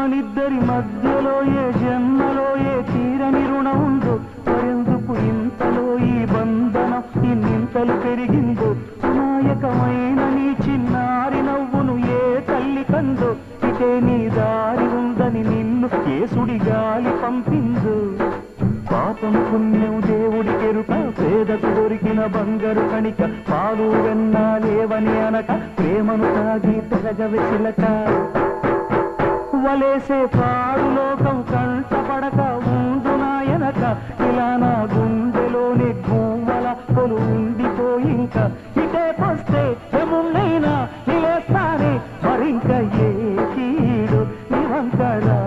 నిద్దరి మధ్యలో ఏ జన్మలో ఏ తీరని రుణం ఉందో మరెందుకు ఇంతలో ఈ బంధనం ఇన్నింతలు పెరిగిందో అమాయకమైన నీ చిన్నారి నవ్వును ఏ తల్లి కందో ఇటే నీ దారి ఉందని నిన్ను కేసుడి గాలి పంపిందో పాపం పుణ్యం దేవుడి కెరుక పేదకు దొరికిన బంగారు కణిక పాలు వెన్నా లేవని అనక ప్రేమను తాగి తెగవెసిలక వలేసే పాడు లోకం కంటపడక ముందు నాయనక ఇలా నా గుండెలోని గువ్వల కొలు ఉండిపోయింక ఇటేకొస్తే ఎమున్నైనా నిలేస్తానే మరింక ఏ కీడు నివంకరా